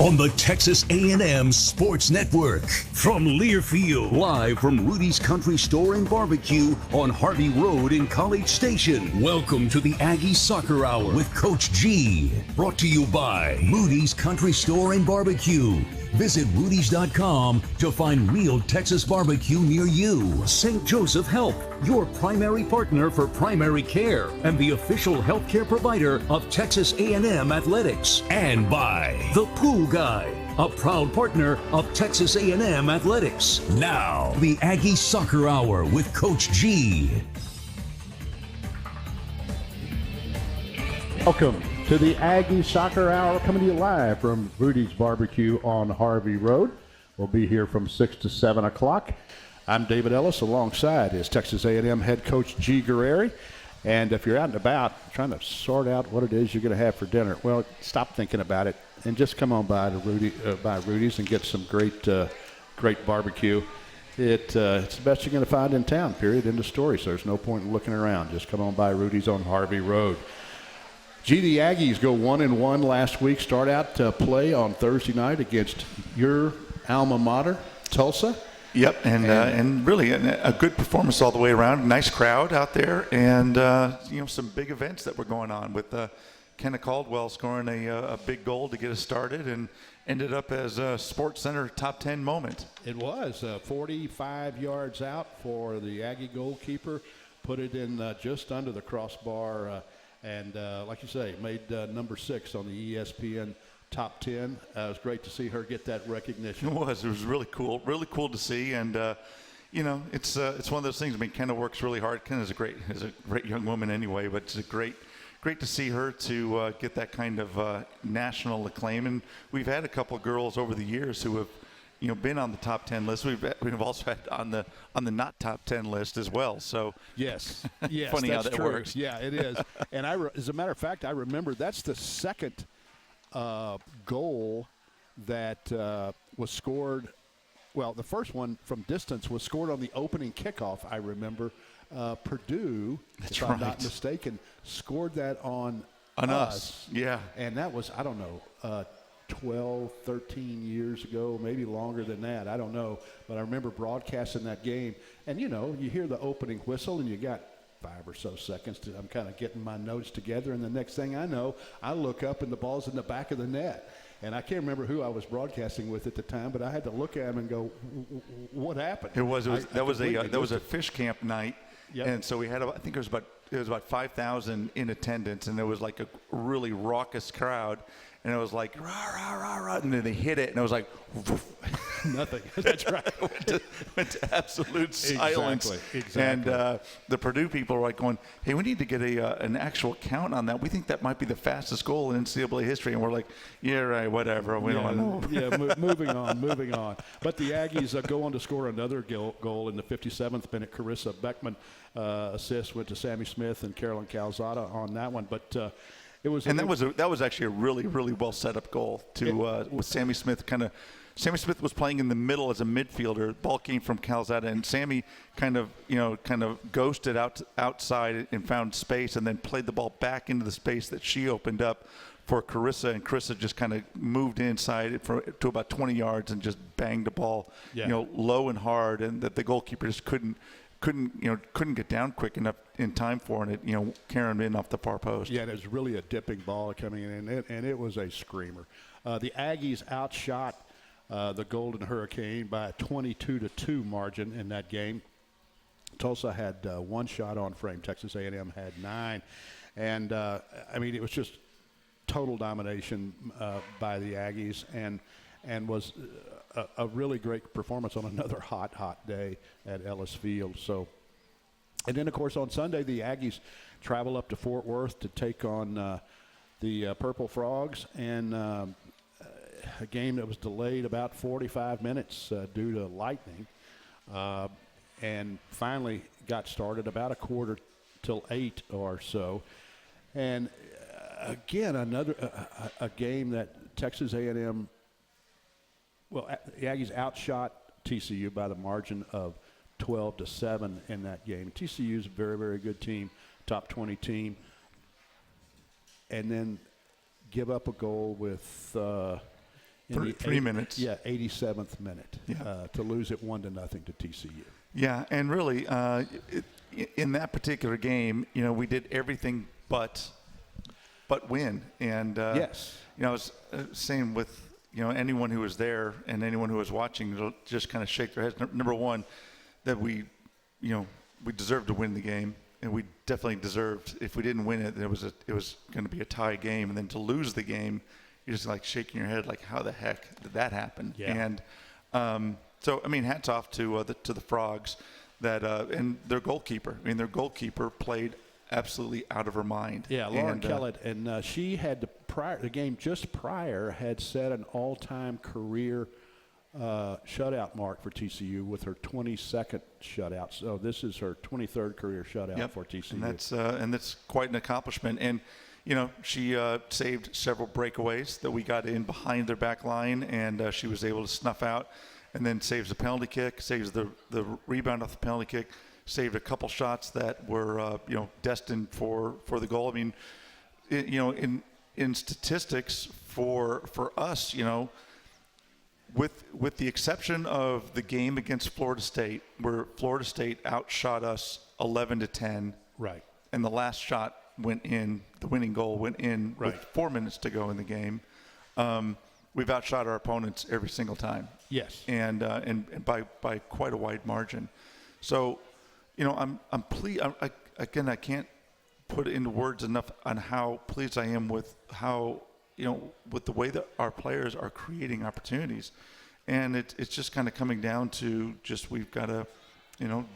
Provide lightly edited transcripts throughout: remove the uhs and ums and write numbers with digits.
on the Texas A&M Sports Network. From Learfield, live from Rudy's Country Store and Barbecue on Harvey Road in College Station. Welcome to the Aggie Soccer Hour with Coach G. Brought to you by Rudy's Country Store and Barbecue. Visit Rudy's.com to find real Texas barbecue near you. St. Joseph Health, your primary partner for primary care and the official healthcare provider of Texas A&M Athletics. And by The Pool Guy, a proud partner of Texas A&M Athletics. Now, the Aggie Soccer Hour with Coach G. Welcome to the Aggie Soccer Hour, coming to you live from Rudy's Barbecue on Harvey Road. We'll be here from 6 to 7 o'clock. I'm David Ellis, alongside is Texas A&M head coach G Guerrieri. And if you're out and about trying to sort out what it is you're going to have for dinner, well, stop thinking about it and just come on by to Rudy's and get some great barbecue. It's the best you're going to find in town, period, end of story. So there's no point in looking around. Just come on by Rudy's on Harvey Road. Gee, the Aggies go 1-1 last week. Start out to play on Thursday night against your alma mater, Tulsa. Yep, and really a good performance all the way around. Nice crowd out there, and some big events that were going on with Kenna Caldwell scoring a big goal to get us started, and ended up as a Sports Center top 10 moment. It was 45 yards out for the Aggie goalkeeper, put it in just under the crossbar. And like you say, made number 6 on the ESPN top 10. It was great to see her get that recognition. It was really cool to see. And it's one of those things. I mean, Kenna works really hard. Kenna's a great young woman anyway, but it's great to see her to get that kind of national acclaim. And we've had a couple of girls over the years who have been on the top 10 list. We've also had on the not top 10 list as well. So yes, funny that's how that true. works. Yeah, it is. And as a matter of fact, I remember that's the second goal that was scored. Well, the first one from distance was scored on the opening kickoff. I remember Purdue, that's if right. I'm not mistaken, scored that on us. Yeah, and that was 12, 13 years ago, maybe longer than that. I don't know. But I remember broadcasting that game. And, you hear the opening whistle, and you got 5 or so seconds. I'm kind of getting my notes together. And the next thing I know, I look up, and the ball's in the back of the net. And I can't remember who I was broadcasting with at the time, but I had to look at him and go, what happened? That was a fish camp night. Yep. And so we had, I think it was about 5,000 in attendance, and there was like a really raucous crowd. And it was like, rah, rah, rah, rah, and then they hit it, and it was like, nothing. That's right. went to absolute silence. Exactly. And the Purdue people were like going, hey, we need to get an actual count on that. We think that might be the fastest goal in NCAA history. And we're like, yeah, right, whatever. We don't want to. Yeah, moving on. But the Aggies go on to score another goal in the 57th minute. Carissa Beckman assist went to Sammy Smith and Carolyn Calzada on that one. But that was actually a really, really well set up goal with Sammy Smith. Sammy Smith was playing in the middle as a midfielder. Ball came from Calzada, and Sammy kind of ghosted outside and found space, and then played the ball back into the space that she opened up for Carissa, and Carissa just kind of moved inside to about 20 yards and just banged the ball, low and hard, and that the goalkeeper just couldn't get down quick enough in time for, and it carrying in off the far post. Yeah, and it was really a dipping ball coming in, and it was a screamer. The Aggies outshot the Golden Hurricane by a 22-2 margin in that game. Tulsa had 1 shot on frame. Texas A&M had 9, and it was just total domination by the Aggies, and was a really great performance on another hot day at Ellis Field. So, and then of course on Sunday the Aggies travel up to Fort Worth to take on the Purple Frogs, and a game that was delayed about 45 minutes due to lightning, and finally got started about 7:45 or so. And again, another a game that Texas A&M. Well, the Aggies outshot TCU by the margin of 12-7 in that game. TCU is a very, very good team, top 20 team, and then give up a goal with in 3 minutes. Yeah, 87th minute. Yeah. To lose it 1-0 to TCU. Yeah, and really, in that particular game, we did everything but win. And yes, I was saying with anyone who was there and anyone who was watching, they'll just kind of shake their heads. Number one, that we deserved to win the game, and we definitely deserved. If we didn't win it, it was going to be a tie game, and then to lose the game, you're just like shaking your head, like how the heck did that happen? Yeah. And so I mean, hats off to the Frogs, that and their goalkeeper. I mean, their goalkeeper played absolutely out of her mind. Yeah, Lauren Kellett, and she had the game just prior had set an all-time career shutout mark for TCU with her 22nd shutout. So this is her 23rd career shutout for TCU. And that's quite an accomplishment. And she saved several breakaways that we got in behind their back line, and she was able to snuff out, and then saves a penalty kick, saves the rebound off the penalty kick, saved a couple shots that were destined for the goal. I mean, in statistics for us, with the exception of the game against Florida State, where Florida State outshot us 11-10, right, and the last shot went in, the winning goal went in with 4 minutes to go in the game. We've outshot our opponents every single time. Yes, and by quite a wide margin. So, I'm pleased. I can't put it into words enough on how pleased I am with how with the way that our players are creating opportunities, and it's just kind of coming down to just we've got to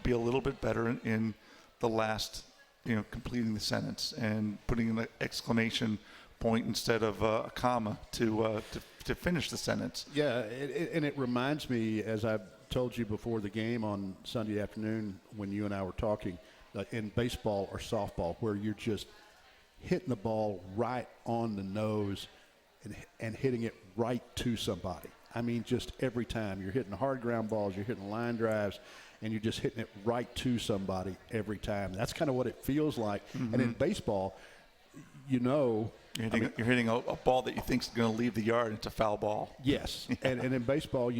be a little bit better in the last completing the sentence and putting an exclamation point instead of a comma to finish the sentence. Yeah, and it reminds me, as I've told you before the game on Sunday afternoon when you and I were talking, in baseball or softball, where you're just hitting the ball right on the nose and hitting it right to somebody. I mean, just every time. You're hitting hard ground balls, you're hitting line drives, and you're just hitting it right to somebody every time. That's kind of what it feels like. Mm-hmm. And in baseball, you're hitting a ball that you think is going to leave the yard. It's a foul ball. Yes, and in baseball, if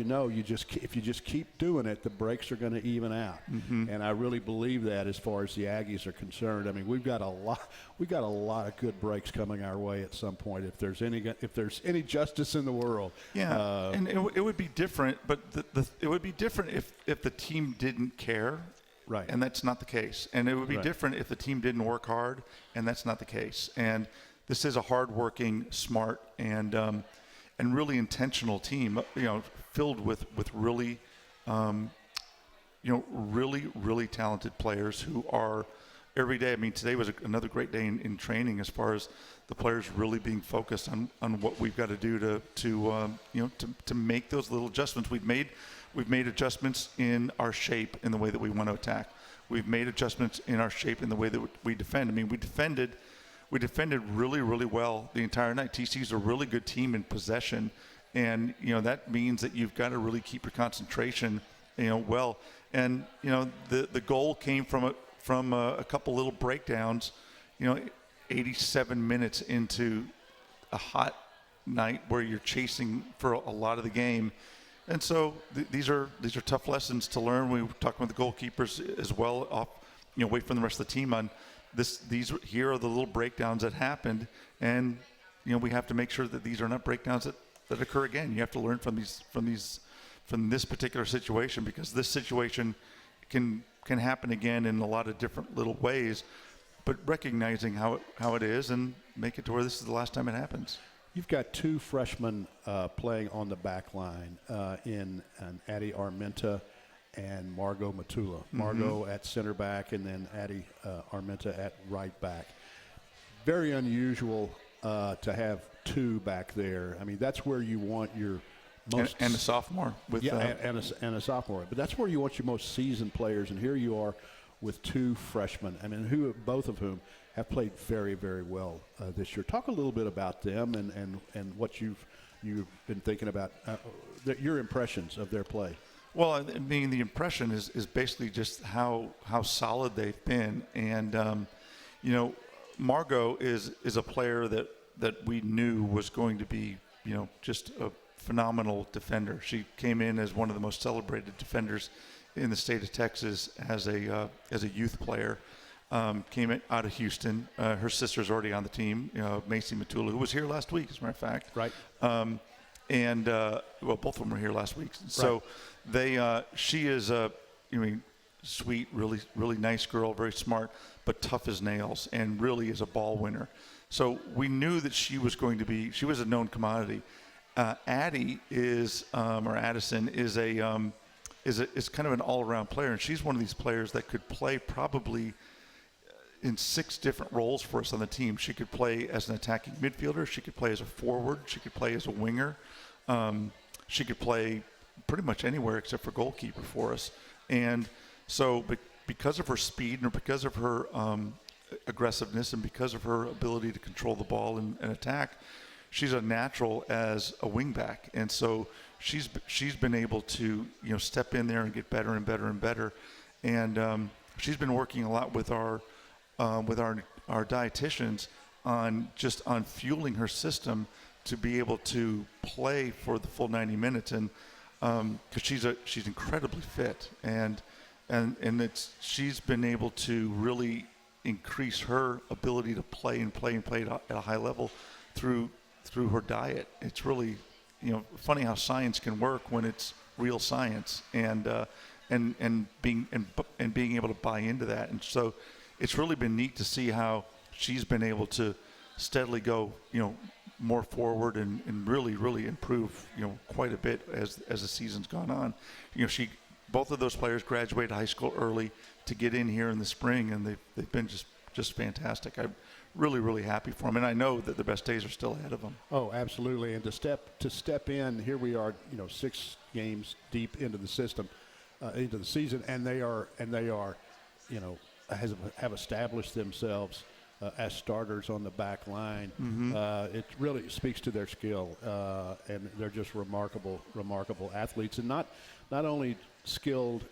you just keep doing it, the breaks are going to even out. Mm-hmm. And I really believe that as far as the Aggies are concerned. I mean, we've got a lot of good breaks coming our way at some point. If there's any justice in the world. Yeah, and it would be different, but it would be different if the team didn't care. Right. And that's not the case. And it would be different if the team didn't work hard, and that's not the case. And this is a hard-working, smart, and really intentional team, filled with really, really talented players who are every day. I mean, today was another great day in training as far as the players really being focused on what we've got to do to make those little adjustments. We've made adjustments in our shape in the way that we want to attack. We've made adjustments in our shape in the way that we defend. I mean, we defended really, really well the entire night. TCU's a really good team in possession, and that means that you've got to really keep your concentration, well. And the goal came from a couple little breakdowns, 87 minutes into a hot night where you're chasing for a lot of the game. And so these are tough lessons to learn. We were talking with the goalkeepers as well, away from the rest of the team on this. Here are the little breakdowns that happened, and we have to make sure that these are not breakdowns that occur again. You have to learn from this particular situation, because this situation can happen again in a lot of different little ways. But recognizing how it is and make it to where this is the last time it happens. You've got two freshmen playing on the back line in Addie Armenta and Margot Matula. Mm-hmm. Margot at center back, and then Addie Armenta at right back. Very unusual to have two back there. I mean, that's where you want your most and a sophomore with and a sophomore. But that's where you want your most seasoned players, and here you are with two freshmen. I mean, both of whom have played very, very well this year. Talk a little bit about them and what you've been thinking about, your impressions of their play. Well, I mean, the impression is basically just how solid they've been. And, Margot is a player that we knew was going to be, just a phenomenal defender. She came in as one of the most celebrated defenders in the state of Texas as a youth player. Came out of Houston. Her sister's already on the team, Macy Matula, who was here last week, as a matter of fact. Right. Both of them were here last week. So she is sweet, really, really nice girl, very smart, but tough as nails, and really is a ball winner. So we knew that she was a known commodity. Addie Addison is kind of an all-around player, and she's one of these players that could play probably in 6 different roles for us on the team. She could play as an attacking midfielder. She could play as a forward. She could play as a winger. She could play pretty much anywhere except for goalkeeper for us. And so because of her speed and because of her aggressiveness and because of her ability to control the ball and attack, she's a natural as a wingback. And so she's been able to step in there and get better and better and better. And she's been working a lot with our dietitians on fueling her system to be able to play for the full 90 minutes, and because she's incredibly fit, and she's been able to really increase her ability to play at a high level through her diet. It's really funny how science can work when it's real science, and being able to buy into that. And so it's really been neat to see how she's been able to steadily go, more forward and really, really improve, quite a bit as the season's gone on. Both of those players graduated high school early to get in here in the spring, and they've been just fantastic. I'm really, really happy for them, and I know that the best days are still ahead of them. Oh, absolutely. And to step in, here we are, 6 games deep into the system, into the season, and they are, have established themselves as starters on the back line. Mm-hmm. It really speaks to their skill, and they're just remarkable athletes, and not only skilled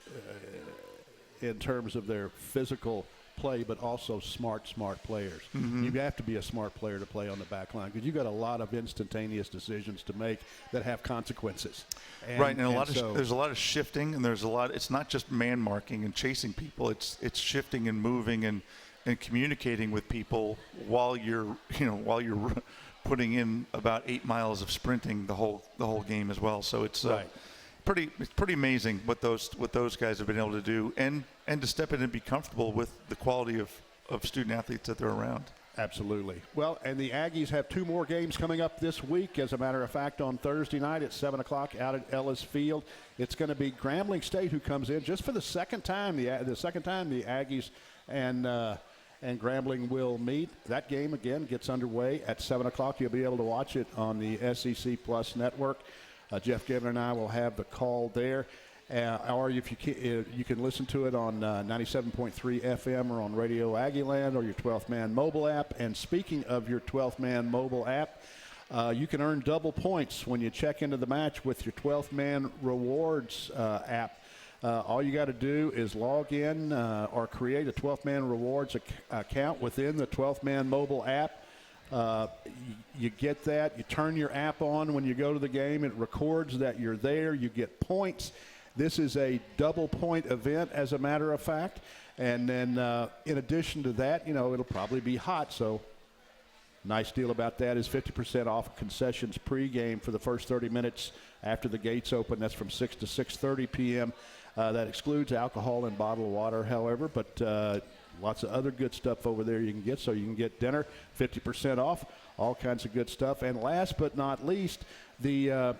in terms of their physical play, but also smart players. Mm-hmm. You have to be a smart player to play on the back line because you've got a lot of instantaneous decisions to make that have consequences. And there's a lot of shifting, and it's not just man marking and chasing people. It's shifting and moving and communicating with people while you're putting in about 8 miles of sprinting the whole game as well. So it's pretty amazing what those guys have been able to do, and to step in and be comfortable with the quality of student athletes that they're around. Absolutely. Well, and the Aggies have 2 more games coming up this week. As a matter of fact, on Thursday night at 7 o'clock out at Ellis Field, it's going to be Grambling State who comes in just for the second time. The second time the Aggies and Grambling will meet. That game, again, gets underway at 7 o'clock. You'll be able to watch it on the SEC Plus network. Jeff Given and I will have the call there. Or if you can listen to it on 97.3 FM or on Radio Aggieland or your 12th Man mobile app. And speaking of your 12th Man mobile app, you can earn double points when you check into the match with your 12th Man Rewards app. All you got to do is log in or create a 12th Man Rewards account within the 12th Man mobile app. You get that. You turn your app on when you go to the game. It records that you're there. You get points. This is a double point event, as a matter of fact. And then in addition to that, it'll probably be hot. So nice deal about that is 50% off concessions pregame for the first 30 minutes after the gates open. That's from 6 to 6:30 p.m. That excludes alcohol and bottled water, however, but lots of other good stuff over there you can get. So you can get dinner, 50% off, all kinds of good stuff. And last but not least, the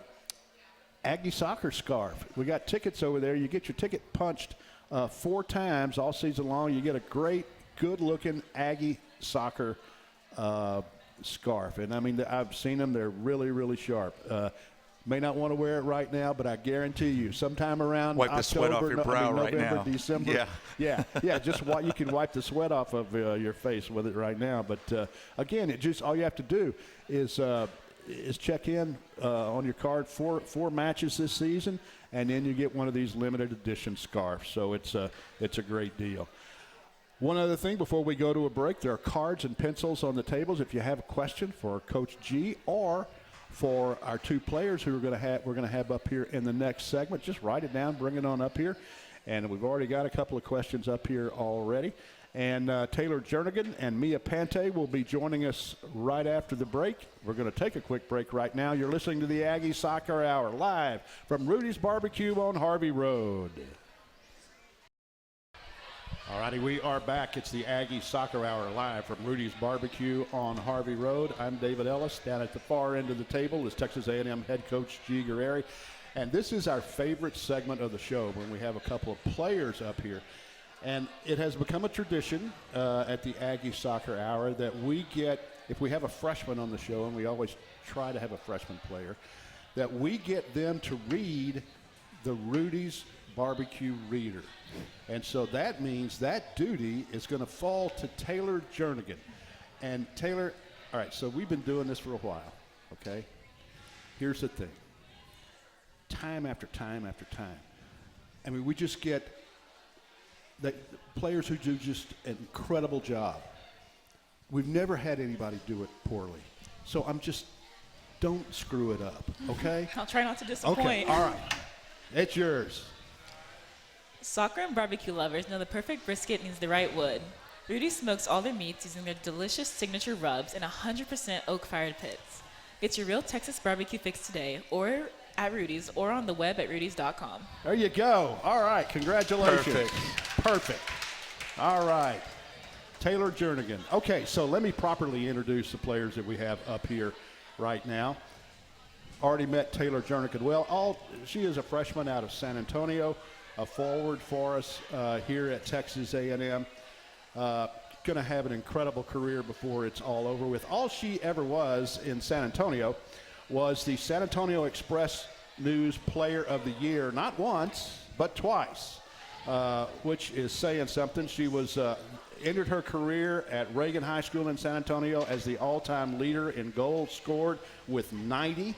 Aggie Soccer Scarf. We got tickets over there. You get your ticket punched 4 times all season long. You get a great, good-looking Aggie Soccer scarf. And, I mean, I've seen them. They're really, really sharp. May not want to wear it right now, but I guarantee you, sometime around wipe the sweat off your brow right November, now. December. Yeah. Just you can wipe the sweat off of your face with it right now. But again, all you have to do is check in on your card 4 matches this season, and then you get one of these limited edition scarves. So it's a great deal. One other thing before we go to a break, there are cards and pencils on the tables. If you have a question for Coach G or for our two players who we're going to have up here in the next segment. Just write it down, bring it on up here. And we've already got a couple of questions up here already. And Taylor Jernigan and Mia Pante will be joining us right after the break. We're going to take a quick break right now. You're listening to the Aggie Soccer Hour live from Rudy's Barbecue on Harvey Road. All righty, we are back. It's the Aggie Soccer Hour live from Rudy's Barbecue on Harvey Road. I'm David Ellis. Down at the far end of the table is Texas A&M head coach G Guerrieri. And this is our favorite segment of the show when we have a couple of players up here. And it has become a tradition at the Aggie Soccer Hour that we get, if we have a freshman on the show, and we always try to have a freshman player, that we get them to read the Rudy's Barbecue Reader. And so that means that duty is going to fall to Taylor Jernigan. And Taylor, all right, so we've been doing this for a while, okay? Here's the thing. Time after time after time. I mean, we just get the players who do just an incredible job. We've never had anybody do it poorly. So don't screw it up, okay? I'll try not to disappoint. Okay, all right. It's yours. Soccer and barbecue lovers know the perfect brisket needs the right wood. Rudy smokes all their meats using their delicious signature rubs in 100% oak-fired pits. Get your real Texas barbecue fix today, or at Rudy's, or on the web at rudys.com. There you go. All right, congratulations. Perfect. All right. Taylor Jernigan. Okay, so let me properly introduce the players that we have up here right now. Already met Taylor Jernigan. Well, she is a freshman out of San Antonio, a forward for us here at Texas A&M. Going to have an incredible career before it's all over with. All she ever was in San Antonio was the San Antonio Express News Player of the Year, not once, but twice, which is saying something. She was ended her career at Reagan High School in San Antonio as the all-time leader in goals scored with 90,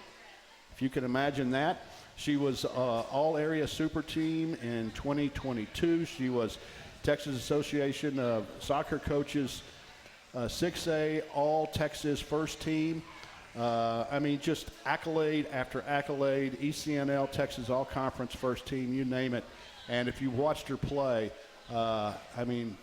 if you can imagine that. She was all-area super team in 2022. She was Texas Association of Soccer Coaches 6A All-Texas First Team. I mean, just accolade after accolade, ECNL, Texas All-Conference First Team, you name it. And if you watched her play, I mean,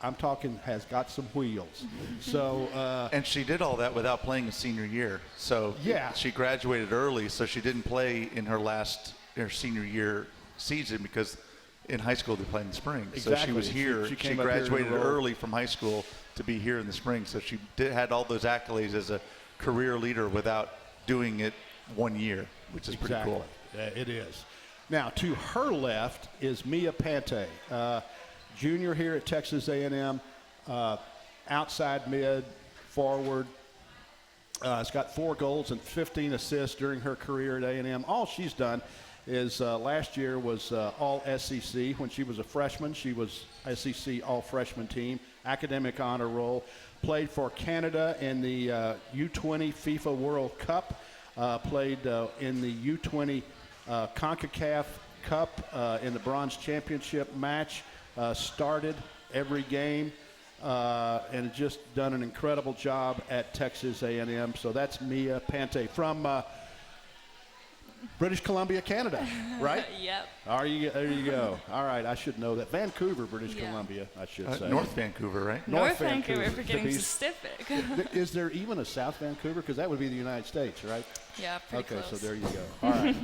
I'm talking has got some wheels. So and she did all that without playing a senior year. So yeah, she graduated early, so she didn't play in her senior year season because in high school they play in the spring. Exactly. So she was here. She graduated early from high school to be here in the spring. So she had all those accolades as a career leader without doing it 1 year, which is pretty cool. It is. Now, to her left is Mia Pante, junior here at Texas A&M, outside mid, forward. Has got 4 goals and 15 assists during her career at A&M. All she's done is last year was all SEC. When she was a freshman, she was SEC all-freshman team, academic honor roll. Played for Canada in the U20 FIFA World Cup. Played in the U20 CONCACAF Cup in the Bronze Championship match. Started every game and just done an incredible job at Texas A&M. So that's Mia Pante from British Columbia, Canada, right? Yep. There you go. All right, I should know that. Vancouver, British Columbia, I should say. North Vancouver, right? North Vancouver, for getting specific. Is there even a South Vancouver? Because that would be the United States, right? Yeah, pretty close. Okay, so there you go. All right.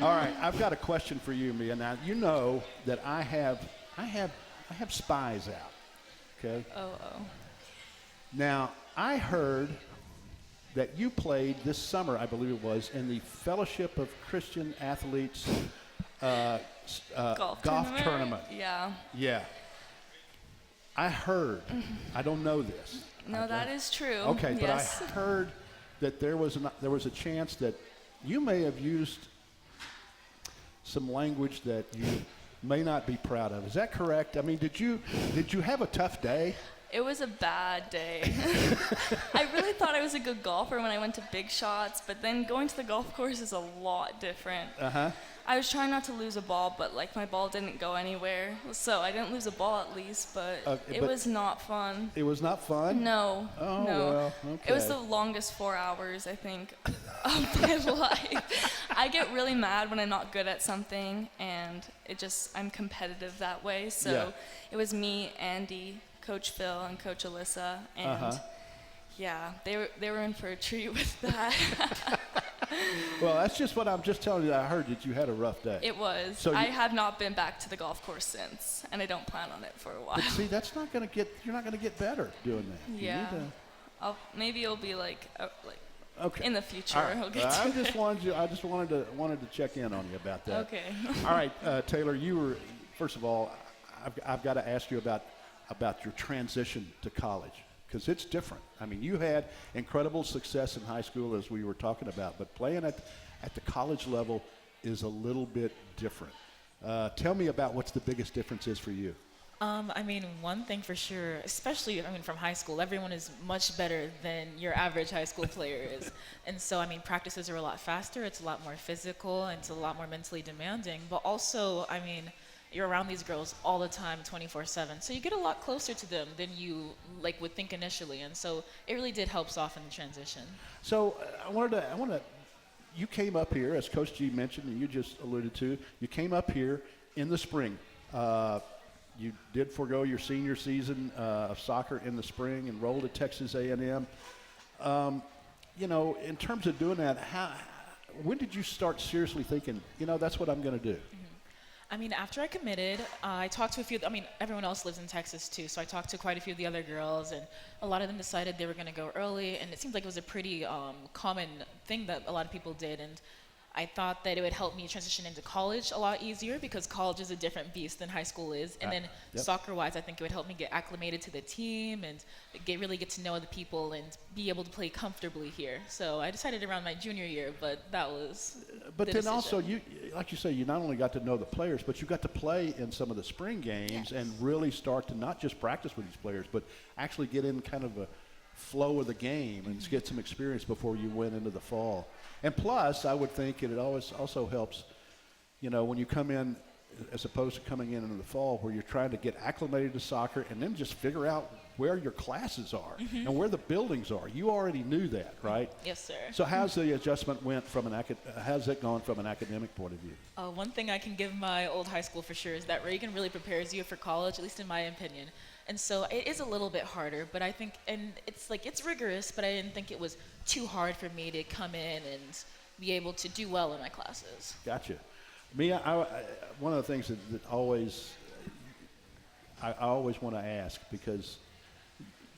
All right, I've got a question for you, Mia. Now, you know that I have spies out, okay? Oh. Now, I heard that you played this summer, I believe it was, in the Fellowship of Christian Athletes golf tournament. Yeah. Yeah. I heard. I don't know this. No, that is true. Okay, yes. But I heard that there was a chance that you may have used some language that you may not be proud of. Is that correct? I mean, did you have a tough day? It was a bad day. I really thought I was a good golfer when I went to big shots, but then going to the golf course is a lot different. Uh-huh. I was trying not to lose a ball, but like my ball didn't go anywhere. So I didn't lose a ball at least, but it was not fun. It was not fun? No. Oh, no. well, okay. It was the longest 4 hours, I think, of my life. I get really mad when I'm not good at something, and I'm competitive that way. So it was me, Andy, Coach Phil, and Coach Alyssa, and yeah, they were in for a treat with that. Well, that's just what I'm just telling you. I heard that you had a rough day. It was. So I have not been back to the golf course since, and I don't plan on it for a while. But see, that's not going to get. You're not going to get better doing that. Yeah. Maybe it'll be like okay. In the future. Right. I'll get to I just wanted to check in on you about that. Okay. All right, Taylor. You were first of all. I've got to ask you about your transition to college. Because it's different. I mean, you had incredible success in high school, as we were talking about, but playing at the college level is a little bit different. Tell me about what's the biggest difference is for you. I mean, one thing for sure, especially, from high school, everyone is much better than your average high school player is. And so, practices are a lot faster, it's a lot more physical, and it's a lot more mentally demanding. But also, you're around these girls all the time, 24/7. So you get a lot closer to them than you would think initially. And so it really did help soften the transition. So you came up here, as Coach G mentioned, and you just alluded to, you came up here in the spring. You did forego your senior season of soccer in the spring, enrolled at Texas A&M. In terms of doing that, when did you start seriously thinking, that's what I'm going to do? After I committed, I talked to a few, everyone else lives in Texas too, so I talked to quite a few of the other girls, and a lot of them decided they were going to go early, and it seemed like it was a pretty common thing that a lot of people did, and I thought that it would help me transition into college a lot easier because college is a different beast than high school is. And then soccer-wise, I think it would help me get acclimated to the team and really get to know other people and be able to play comfortably here. So I decided around my junior year, but that was But then also, you, like you say, you not only got to know the players, but you got to play in some of the spring games and really start to not just practice with these players, but actually get in kind of a flow of the game and get some experience before you went into the fall. And plus, I would think it always also helps, when you come in, as opposed to coming in the fall, where you're trying to get acclimated to soccer and then just figure out where your classes are and where the buildings are. You already knew that, right? Yes, sir. So how's the adjustment how's it gone from an academic point of view? One thing I can give my old high school for sure is that Reagan really prepares you for college, at least in my opinion. And so it is a little bit harder, but I think, and it's rigorous, but I didn't think it was too hard for me to come in and be able to do well in my classes. Gotcha. Me, one of the things that I always want to ask, because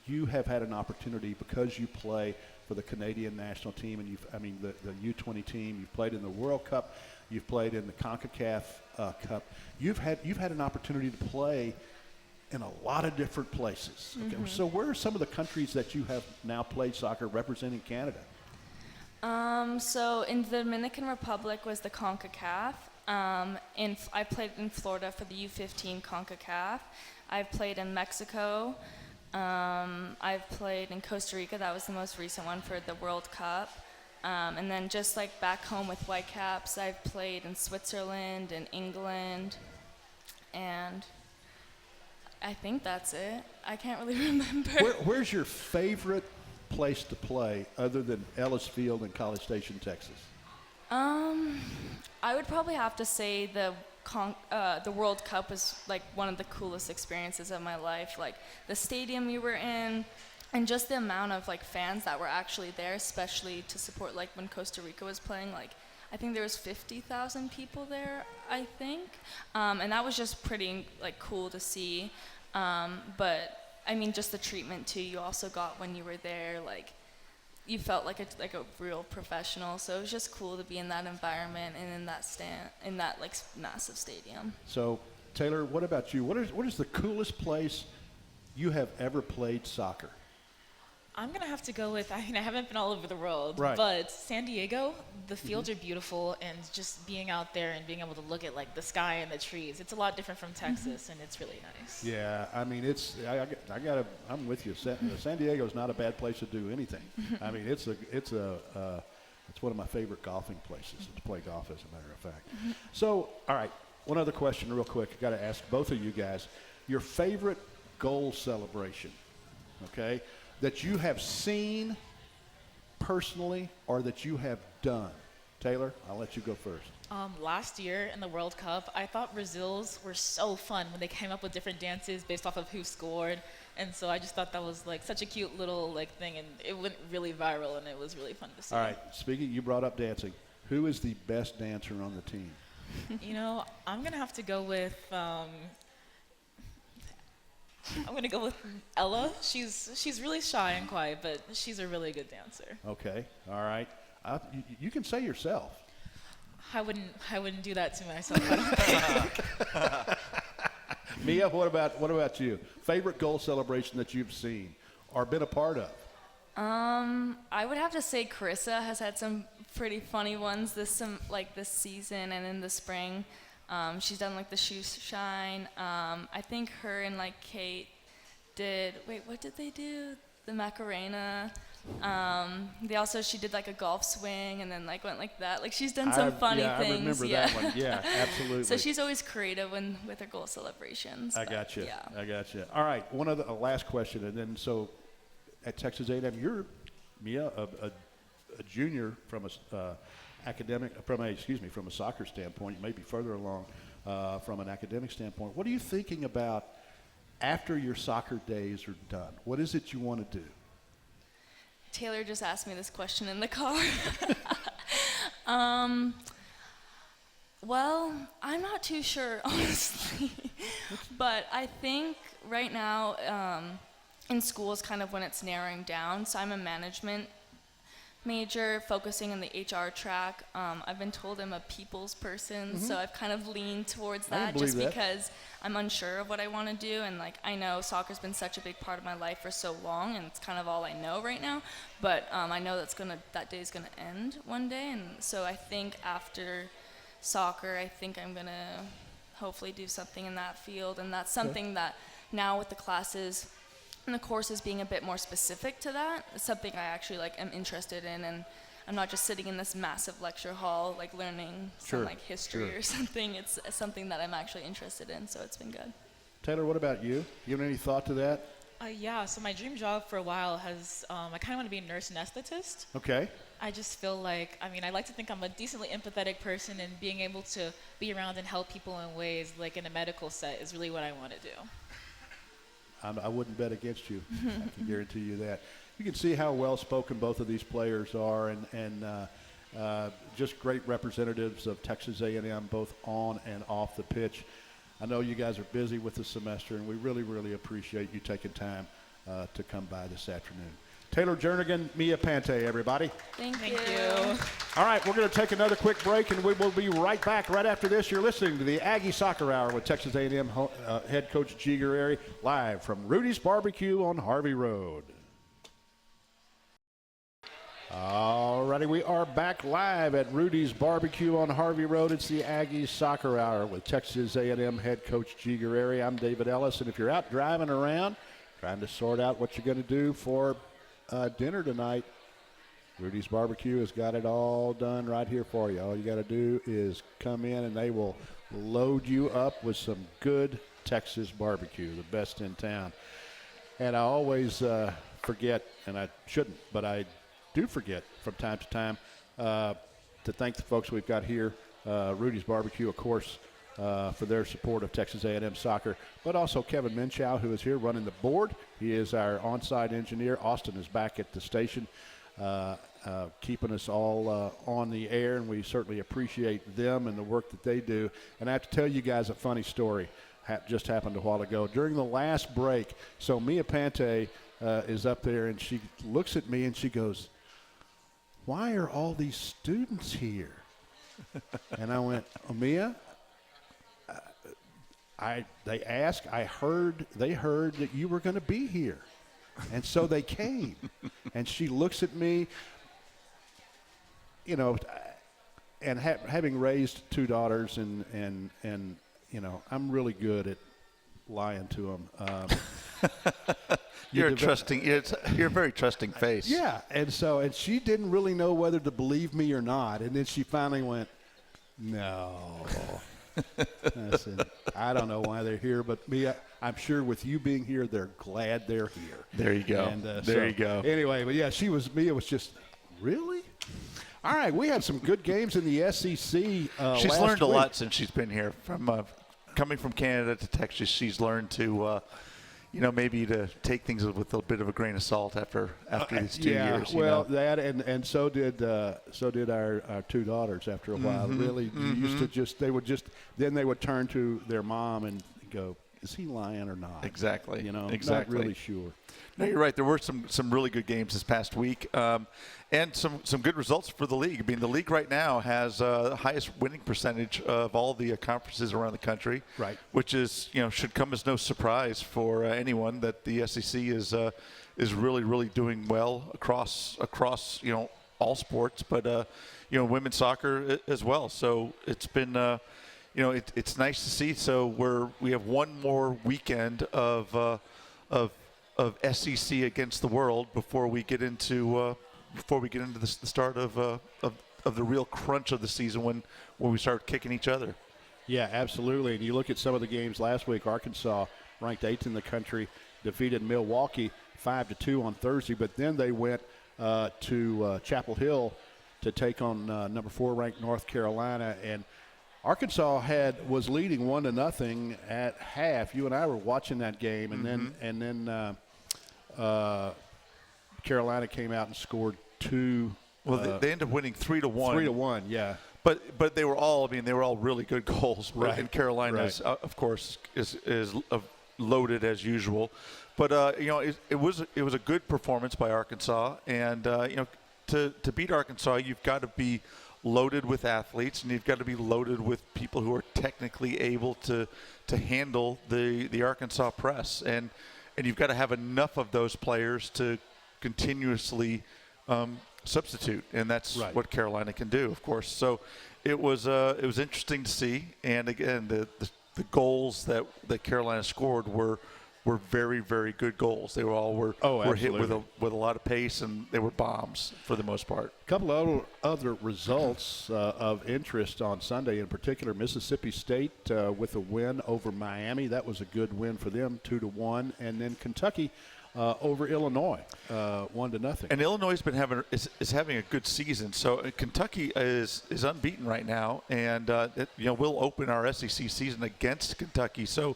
you have had an opportunity, because you play for the Canadian national team, and the U20 team, you've played in the World Cup, you've played in the CONCACAF Cup. You've had an opportunity to play in a lot of different places. Okay? So where are some of the countries that you have now played soccer representing Canada? So in the Dominican Republic was the CONCACAF. I played in Florida for the U15 CONCACAF. I've played in Mexico. I've played in Costa Rica. That was the most recent one for the World Cup. And then just back home with Whitecaps, I've played in Switzerland and England, and I think that's it. I can't really remember. Where's your favorite place to play other than Ellis Field in College Station, Texas? I would probably have to say the World Cup was one of the coolest experiences of my life. The stadium we were in, and just the amount of fans that were actually there, especially to support when Costa Rica was playing. I think there was 50,000 people there, I think. And that was just pretty cool to see. But just the treatment too you also got when you were there, you felt like a real professional. So it was just cool to be in that environment and in that massive stadium. So Taylor, what about you? What is the coolest place you have ever played soccer? I'm going to have to go with, I haven't been all over the world, right, but San Diego, the fields are beautiful, and just being out there and being able to look at the sky and the trees, it's a lot different from Texas, and it's really nice. Yeah, I'm with you. San Diego is not a bad place to do anything. It's It's one of my favorite golfing places to play golf, as a matter of fact. So, all right, one other question real quick. I got to ask both of you guys, your favorite goal celebration, okay, that you have seen personally or that you have done. Taylor, I'll let you go first. Last year in the World Cup, I thought Brazil's were so fun when they came up with different dances based off of who scored. And so I just thought that was like such a cute little like thing, and it went really viral, and it was really fun to see. All right, speaking, you brought up dancing. Who is the best dancer on the team? You know, I'm gonna have to go with Ella. She's really shy and quiet, but she's a really good dancer. Okay, all right. You can say yourself. I wouldn't do that to myself, I don't think. Mia, what about you? Favorite goal celebration that you've seen or been a part of? I would have to say Carissa has had some pretty funny ones this season and in the spring. She's done like the shoe shine. I think her and like Kate did. Wait, what did they do? The Macarena. She did like a golf swing and then like went like that. Like she's done some funny things. I remember that one. Yeah, absolutely. So she's always creative with her goal celebrations. I got you. Yeah. I got you. All right, a last question, and then so at Texas A&M, you're Mia, a junior from a soccer standpoint. You may be further along from an academic standpoint. What are you thinking about after your soccer days are done? What is it you want to do? Taylor just asked me this question in the car. Well, I'm not too sure, honestly. But I think right now in school is kind of when it's narrowing down. So I'm a management major, focusing on the HR track. I've been told I'm a people's person, so I've kind of leaned towards that just because I'm unsure of what I want to do. And like I know soccer's been such a big part of my life for so long, and it's kind of all I know right now. But I know that day's gonna end one day, and so I think after soccer, I think I'm gonna hopefully do something in that field, and that's something that now with the classes and the courses being a bit more specific to that, it's something I actually like am interested in, and I'm not just sitting in this massive lecture hall like learning some like history or something. It's something that I'm actually interested in, so it's been good. Taylor, what about you? You have any thought to that? Yeah, so my dream job for a while has, I kind of want to be a nurse anesthetist. Okay. I just feel like, I like to think I'm a decently empathetic person, and being able to be around and help people in ways like in a medical set is really what I want to do. I wouldn't bet against you. I can guarantee you that. You can see how well-spoken both of these players are, and just great representatives of Texas A&M, both on and off the pitch. I know you guys are busy with the semester, and we really, really appreciate you taking time to come by this afternoon. Taylor Jernigan, Mia Pante, everybody. Thank you. All right, we're going to take another quick break, and we will be right back right after this. You're listening to the Aggie Soccer Hour with Texas A&M head coach G Guerrieri, live from Rudy's Barbecue on Harvey Road. All righty, we are back live at Rudy's Barbecue on Harvey Road. It's the Aggie Soccer Hour with Texas A&M head coach G Guerrieri. I'm David Ellis, and if you're out driving around trying to sort out what you're going to do for dinner tonight, Rudy's Barbecue has got it all done right here for you. All you got to do is come in, and they will load you up with some good Texas barbecue, the best in town. And I always forget, and I shouldn't, but I do forget from time to time to thank the folks we've got here, Rudy's Barbecue, of course, for their support of Texas A&M soccer, but also Kevin Minshew, who is here running the board. He is our on-site engineer. Austin is back at the station, keeping us all on the air, and we certainly appreciate them and the work that they do. And I have to tell you guys a funny story just happened a while ago. During the last break, so Mia Pante is up there, and she looks at me and she goes, "Why are all these students here?" And I went, "Mia, they asked, they heard that you were going to be here. And so they came." And she looks at me, you know, and having raised two daughters and you know, I'm really good at lying to them. You're a very trusting face. Yeah, and she didn't really know whether to believe me or not, and then she finally went, "No." I said, "I don't know why they're here, but I'm sure with you being here, they're glad they're here." There you go. And, there you go. Anyway, but yeah, Mia was just, really? All right, we had some good games in the SEC. She's learned a lot since she's been here. From coming from Canada to Texas, she's learned to, maybe to take things with a bit of a grain of salt after these 2 years. Well, that and so did our two daughters after a while. Really, they would turn to their mom and go, "Is he lying or not?" Exactly. Not really sure. No, you're right. There were some really good games this past week, and some good results for the league. I mean, the league right now has the highest winning percentage of all the conferences around the country. Right. Which is should come as no surprise for anyone that the SEC is really doing well across all sports, but women's soccer as well. So it's been. It's nice to see. So we have one more weekend of SEC against the world before we get into the start of the real crunch of the season when we start kicking each other. Yeah, absolutely. And you look at some of the games last week. Arkansas, ranked 8th in the country, defeated Milwaukee 5-2 on Thursday, but then they went to Chapel Hill to take on number 4 ranked North Carolina, and Arkansas was leading 1-0 at half. You and I were watching that game, and then Carolina came out and scored 2. Well, they ended up winning 3-1. 3-1, yeah. But they were all really good goals. Right. And Carolina, of course, is loaded as usual. But it was a good performance by Arkansas, and to beat Arkansas, you've got to be loaded with athletes, and you've got to be loaded with people who are technically able to handle the Arkansas press, and you've got to have enough of those players to continuously substitute, and that's what Carolina can do, of course. So it was interesting to see, and again, the goals that Carolina scored were very, very good goals. They were hit with a lot of pace, and they were bombs for the most part. A couple of other results of interest on Sunday, in particular, Mississippi State with a win over Miami. That was a good win for them, 2-1, and then Kentucky over Illinois, 1-0. And Illinois has been having a good season. So Kentucky is unbeaten right now, and we'll open our SEC season against Kentucky. So.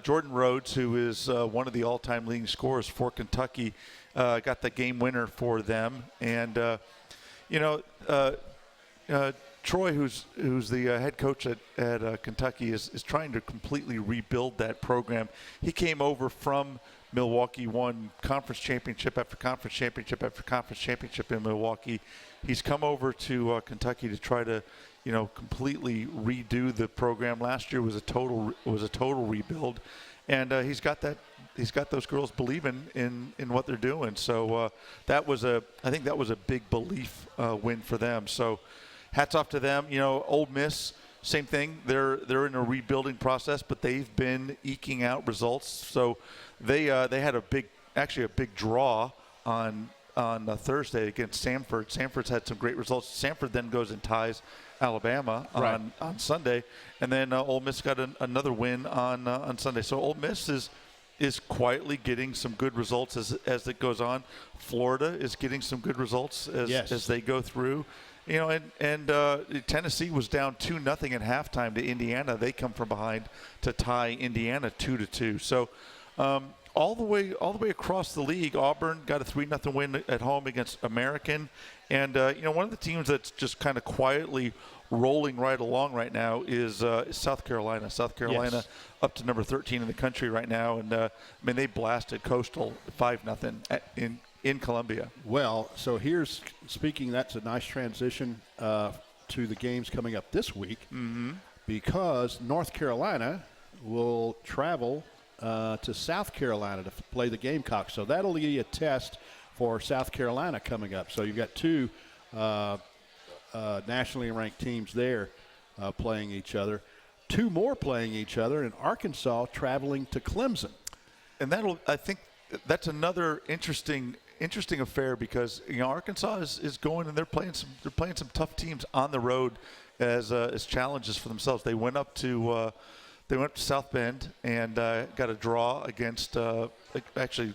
Jordan Rhodes, who is one of the all-time leading scorers for Kentucky, got the game winner for them. And, Troy, who's the head coach at Kentucky, is trying to completely rebuild that program. He came over from Milwaukee, won conference championship after conference championship after conference championship in Milwaukee. He's come over to Kentucky to try to completely redo the program. Last year was a total rebuild, and he's got those girls believing in what they're doing. So I think that was a big belief win for them. So hats off to them. Ole Miss, same thing. They're in a rebuilding process, but they've been eking out results. So they had a big draw on Thursday against Samford. Samford's had some great results. Samford then goes and ties Alabama on Sunday, and then Ole Miss got another win on Sunday. So Ole Miss is quietly getting some good results as it goes on. Florida is getting some good results as they go through. And Tennessee was down 2-0 at halftime to Indiana. They come from behind to tie Indiana 2-2. So all the way across the league, Auburn got a 3-0 win at home against American. And, one of the teams that's just kind of quietly rolling right along right now is South Carolina. South Carolina up to number 13 in the country right now. And, they blasted Coastal 5-0 in Columbia. Well, so that's a nice transition to the games coming up this week, because North Carolina will travel to South Carolina to play the Gamecocks. So that'll be a test for South Carolina coming up. So you've got two nationally ranked teams there playing each other. Two more playing each other, and Arkansas traveling to Clemson. I think that's another interesting affair because Arkansas is going and they're playing some tough teams on the road as challenges for themselves. They went up to South Bend and got a draw against actually.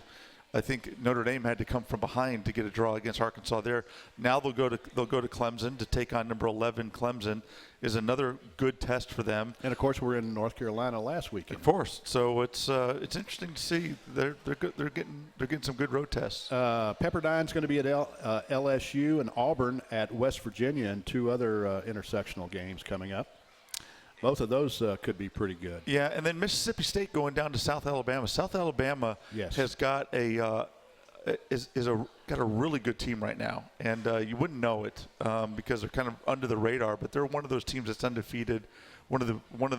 I think Notre Dame had to come from behind to get a draw against Arkansas there. Now they'll go to Clemson to take on number 11. Clemson is another good test for them. And of course, we're in North Carolina last weekend. Of course, so it's interesting to see they're good, they're getting some good road tests. Pepperdine's going to be at LSU and Auburn at West Virginia, and 2 other intersectional games coming up. Both of those could be pretty good. Yeah, and then Mississippi State going down to South Alabama. South Alabama has got got a really good team right now, and you wouldn't know it because they're kind of under the radar. But they're one of those teams that's undefeated, one of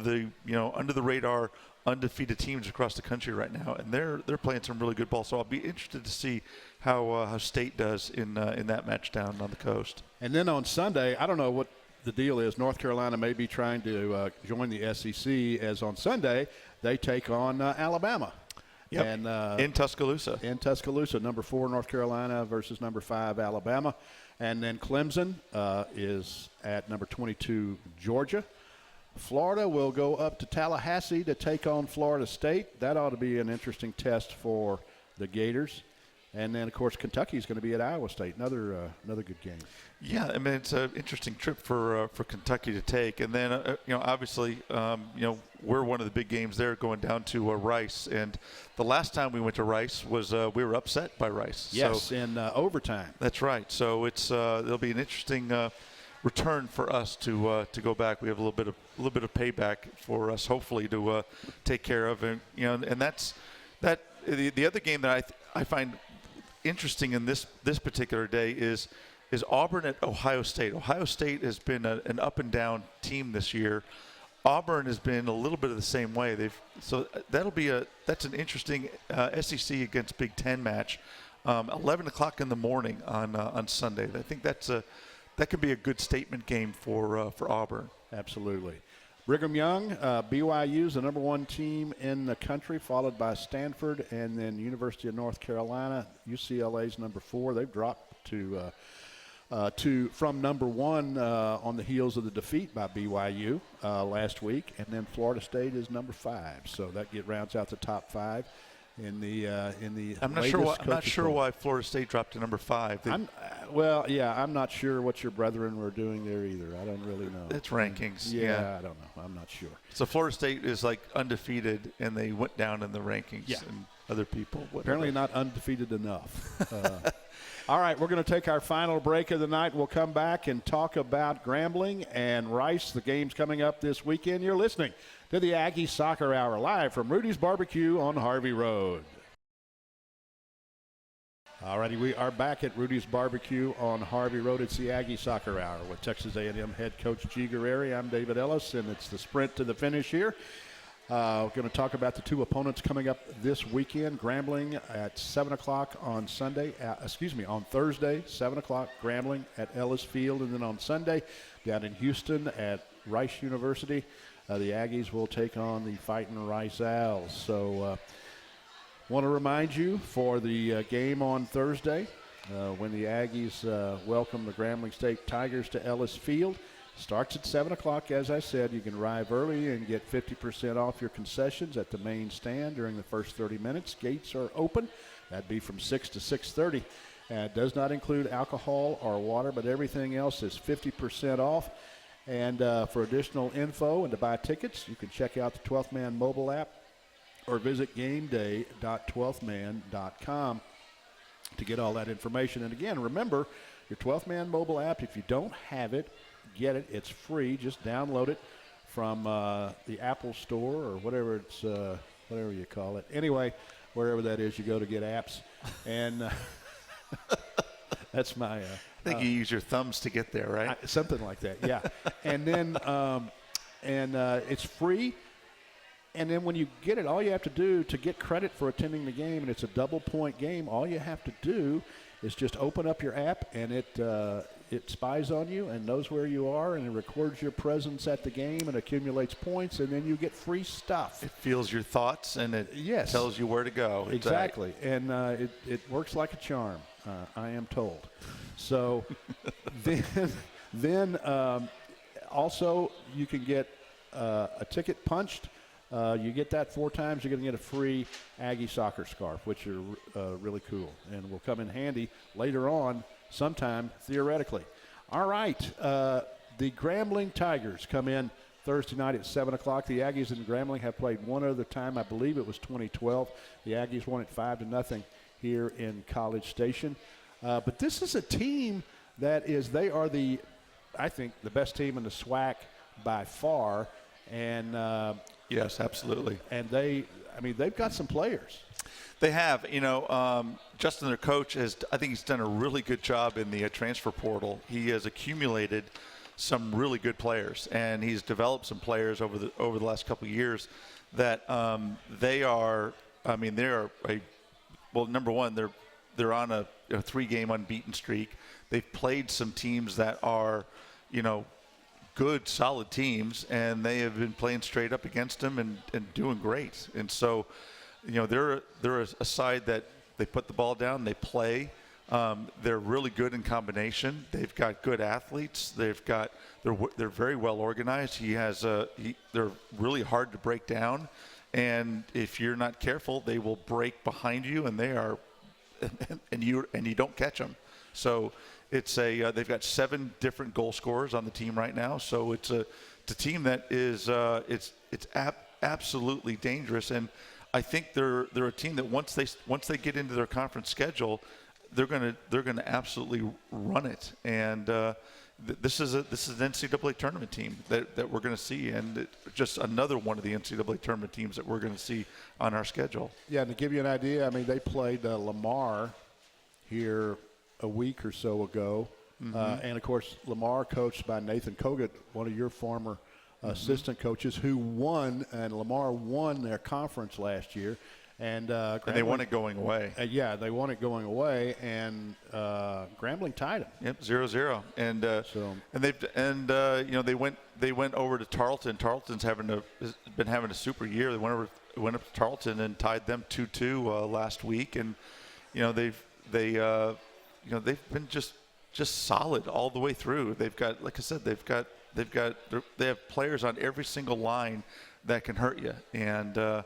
the under the radar undefeated teams across the country right now, and they're playing some really good ball. So I'll be interested to see how State does in that match down on the coast. And then on Sunday, I don't know what the deal is. North Carolina may be trying to join the SEC, as on Sunday they take on Alabama. Yep. And in Tuscaloosa. In Tuscaloosa, number 4 North Carolina versus number 5 Alabama. And then Clemson is at number 22 Georgia. Florida will go up to Tallahassee to take on Florida State. That ought to be an interesting test for the Gators. And then, of course, Kentucky is going to be at Iowa State. Another good game. Yeah, I mean, it's an interesting trip for Kentucky to take. And then, obviously, we're one of the big games there going down to Rice. And the last time we went to Rice was we were upset by Rice. Yes, so, in overtime. That's right. So it'll be an interesting return for us to go back. We have a little bit of payback for us, hopefully, to take care of. And and that's the other game that I find interesting in this particular day is Auburn at Ohio State. Ohio State has been an up and down team this year. Auburn has been a little bit of the same way. So that's an interesting SEC against Big Ten match, 11 o'clock in the morning on Sunday. I think that could be a good statement game for Auburn. Absolutely. Brigham Young, BYU is the number 1 team in the country, followed by Stanford, and then University of North Carolina. UCLA's number 4. They've dropped from number 1 on the heels of the defeat by BYU last week, and then Florida State is number 5. So that rounds out the top 5 in the. I'm not sure why Florida State dropped to number 5. I'm not sure what your brethren were doing there either. I don't really know. It's rankings. Yeah, I don't know. I'm not sure. So Florida State is like undefeated, and they went down in the rankings. Yeah. And other people. Whatever. Apparently not undefeated enough. All right, we're going to take our final break of the night. We'll come back and talk about Grambling and Rice, the games coming up this weekend. You're listening to the Aggie Soccer Hour, live from Rudy's Barbecue on Harvey Road. All righty, we are back at Rudy's Barbecue on Harvey Road. It's the Aggie Soccer Hour with Texas A&M head coach G Guerrieri. I'm David Ellis, and it's the sprint to the finish here. We're going to talk about the 2 opponents coming up this weekend. Grambling at 7 o'clock on on Thursday, 7 o'clock, Grambling at Ellis Field. And then on Sunday, down in Houston at Rice University, the Aggies will take on the Fighting Rice Owls. So want to remind you for the game on Thursday, when the Aggies welcome the Grambling State Tigers to Ellis Field. Starts at 7 o'clock, as I said. You can arrive early and get 50% off your concessions at the main stand during the first 30 minutes. Gates are open. That'd be from 6 to 6:30. It does not include alcohol or water, but everything else is 50% off. And for additional info and to buy tickets, you can check out the 12th Man mobile app or visit gameday.12man.com to get all that information. And again, remember, your 12th Man mobile app, if you don't have it, get it. It's free. Just download it from the Apple Store or whatever you call it. Anyway, wherever that is, you go to get apps. And that's my... I think you use your thumbs to get there, right? Something like that, yeah. And then it's free. And then when you get it, all you have to do to get credit for attending the game, and it's a double-point game, all you have to do is just open up your app, and it spies on you and knows where you are, and it records your presence at the game and accumulates points, and then you get free stuff. It feels your thoughts, and it tells you where to go. Exactly. And it works like a charm, I am told. So then also you can get a ticket punched. You get that 4 times, you're going to get a free Aggie soccer scarf, which are really cool and will come in handy later on sometime, theoretically. All right, the Grambling Tigers come in Thursday night at 7 o'clock. The Aggies and Grambling have played one other time. I believe it was 2012. The Aggies won it 5-0 here in College Station. But this is a team that they are I think, the best team in the SWAC by far. And yes, absolutely. And they've got some players. They have. Justin, their coach, I think he's done a really good job in the transfer portal. He has accumulated some really good players, and he's developed some players over the last couple of years that they are. I mean, number one, they're on a 3-game unbeaten streak. They've played some teams that are, good, solid teams, and they have been playing straight up against them and doing great. And so, they're a side that they put the ball down, they play. They're really good in combination. They've got good athletes. They're very well organized. They're really hard to break down, and if you're not careful, they will break behind you, and you don't catch them. So they've got 7 different goal scorers on the team right now. So it's a team that is absolutely dangerous. And I think they're a team that once they get into their conference schedule, they're gonna absolutely run it. And this is an NCAA tournament team that we're going to see, and just another one of the NCAA tournament teams that we're going to see on our schedule. Yeah, and to give you an idea, I mean, they played Lamar here a week or so ago. And, of course, Lamar coached by Nathan Kogut, one of your former assistant coaches, who won, and Lamar won their conference last year. And they won it going away. They won it going away, and Grambling tied them. Yep, 0-0. And they went over to Tarleton. Tarleton's been having a super year. They went up to Tarleton and tied them 2-2 last week, and they've been just solid all the way through. They've got, like I said, they have players on every single line that can hurt you. And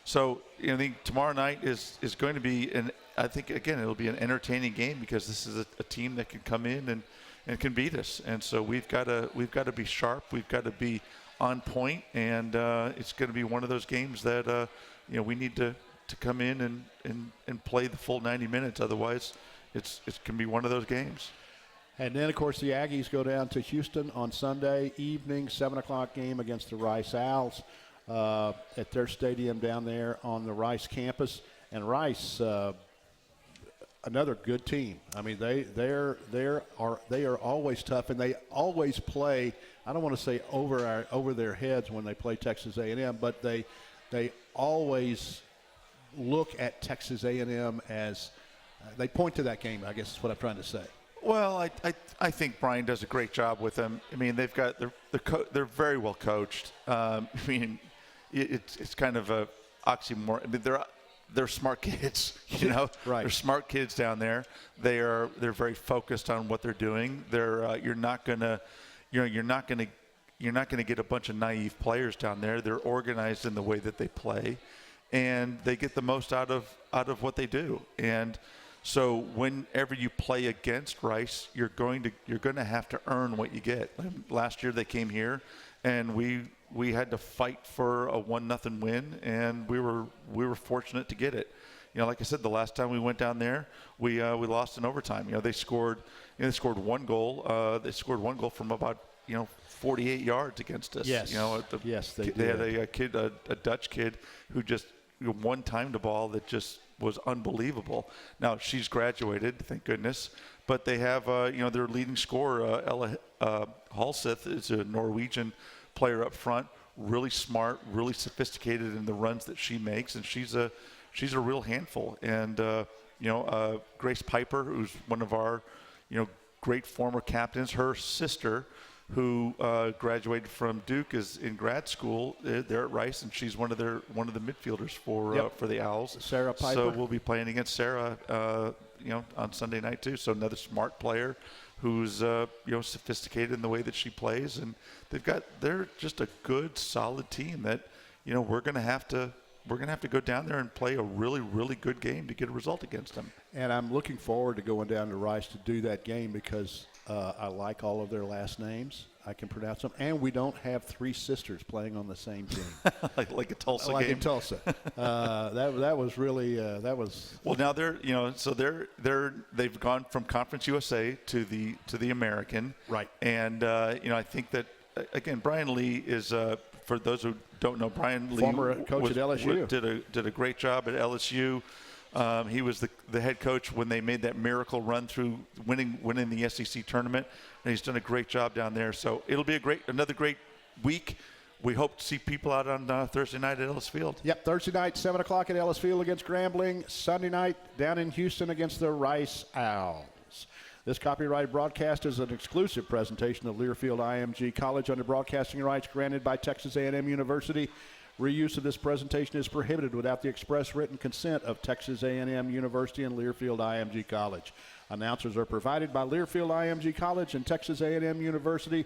so I think tomorrow night is going to be I think again it'll be an entertaining game, because this is a team that can come in and can beat us. And so we've got to be sharp. We've got to be on point, and it's going to be one of those games that we need to come in and play the full 90 minutes. Otherwise, it can be one of those games. And then, of course, the Aggies go down to Houston on Sunday evening, 7 o'clock game against the Rice Owls at their stadium down there on the Rice campus. And Rice, another good team. I mean, they are always tough, and they always play. I don't want to say over their heads when they play Texas A&M, but they always look at Texas A&M as they point to that game, I guess is what I'm trying to say. Well, I think Brian does a great job with them. I mean, they're very well coached. I mean, it's kind of a oxymoron. I mean, they're smart kids, Right. They're smart kids down there. They're very focused on what they're doing. You're not gonna get a bunch of naive players down there. They're organized in the way that they play, and they get the most out of what they do. And so whenever you play against Rice, you're going to have to earn what you get. Last year they came here, and we had to fight for a 1-0 win, and we were fortunate to get it. Like I said, the last time we went down there, we lost in overtime. They scored 1 goal. They scored 1 goal from about 48 yards against us. Yes. Yes, they did. They had a Dutch kid who just one-timed the ball that just was unbelievable. Now, she's graduated, thank goodness, but they have their leading scorer, Ella Halseth, is a Norwegian player up front, really smart, really sophisticated in the runs that she makes, and she's a real handful. And Grace Piper, who's one of our great former captains, her sister, who graduated from Duke, is in grad school there at Rice, and she's one of the midfielders for the Owls. Sarah Piper. So we'll be playing against Sarah, on Sunday night too. So another smart player who's sophisticated in the way that she plays, and they're just a good, solid team that we're gonna have to go down there and play a really, really good game to get a result against them. And I'm looking forward to going down to Rice to do that game because I like all of their last names. I can pronounce them. And we don't have three sisters playing on the same team. like a Tulsa game. Like in Tulsa. That was really that was. Well, now they've gone from Conference USA to the American. Right. And I think that again, Brian Lee is for those who don't know, Brian Lee, former coach at LSU, did a great job at LSU. He was the head coach when they made that miracle run through winning the SEC tournament, and he's done a great job down there. So it'll be another great week. We hope to see people out on Thursday night at Ellis Field. Yep, Thursday night, 7 o'clock at Ellis Field against Grambling. Sunday night down in Houston against the Rice Owls. This copyrighted broadcast is an exclusive presentation of Learfield IMG College under broadcasting rights granted by Texas A&M University. Reuse of this presentation is prohibited without the express written consent of Texas A&M University and Learfield IMG College. Announcers are provided by Learfield IMG College and Texas A&M University.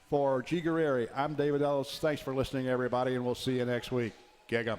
For G Guerrieri, I'm David Ellis. Thanks for listening, everybody, and we'll see you next week. Gig 'em.